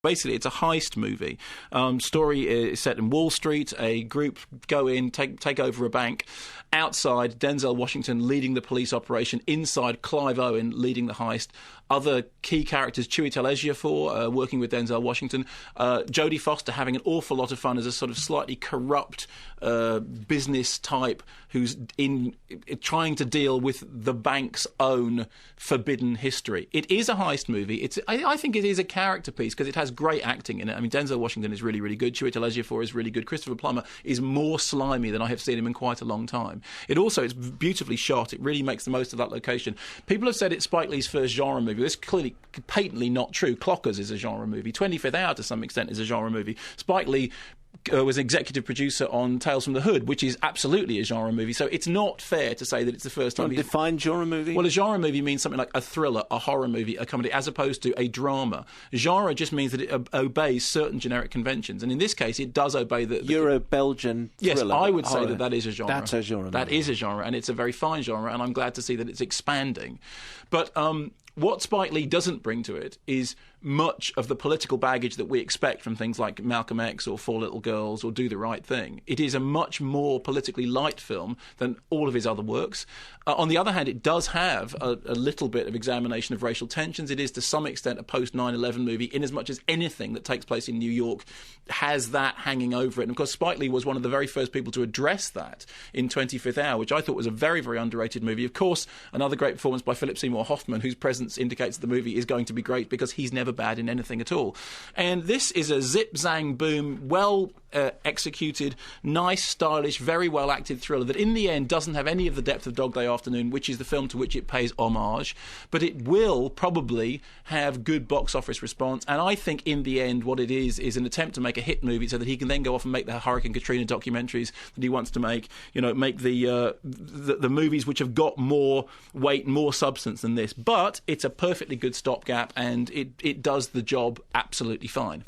Basically, it's a heist movie. Story is set in Wall Street. A group go in, take over a bank. Outside, Denzel Washington leading the police operation. Inside, Clive Owen leading the heist. Other key characters, Chiwetel Ejiofor working with Denzel Washington. Jodie Foster having an awful lot of fun as a sort of slightly corrupt business type who's trying to deal with the bank's own forbidden history. It is a heist movie. I think it is a character piece because it has great acting in it. I mean, Denzel Washington is really, really good. Chiwetel Ejiofor is really good. Christopher Plummer is more slimy than I have seen him in quite a long time. It's beautifully shot. It really makes the most of that location. People have said it's Spike Lee's first genre movie. This is clearly patently not true. Clockers is a genre movie. 25th Hour, to some extent, is a genre movie. Spike Lee was executive producer on Tales from the Hood, which is absolutely a genre movie. So it's not fair to say that it's the first time. Define genre movie? Well, a genre movie means something like a thriller, a horror movie, a comedy, as opposed to a drama. Genre just means that it obeys certain generic conventions. And in this case, it does obey the Euro-Belgian thriller. Yes, I would horror. say that is a genre. That's a genre. That is a genre, and it's a very fine genre, and I'm glad to see that it's expanding. But what Spike Lee doesn't bring to it is much of the political baggage that we expect from things like Malcolm X or Four Little Girls or Do the Right Thing. It is a much more politically light film than all of his other works. On the other hand, it does have a little bit of examination of racial tensions. It is to some extent a post-9/11 movie, in as much as anything that takes place in New York has that hanging over it. And of course, Spike Lee was one of the very first people to address that in 25th Hour, which I thought was a very, very underrated movie. Of course, another great performance by Philip Seymour Hoffman, whose presence indicates that the movie is going to be great because he's never bad in anything at all. And this is a zip, zang, boom, well executed, nice, stylish, very well acted thriller that in the end doesn't have any of the depth of Dog Day Afternoon, which is the film to which it pays homage, but it will probably have good box office response. And I think in the end what it is an attempt to make a hit movie so that he can then go off and make the Hurricane Katrina documentaries that he wants to make, make the movies which have got more weight, more substance than this. But it's a perfectly good stopgap, and it does the job absolutely fine.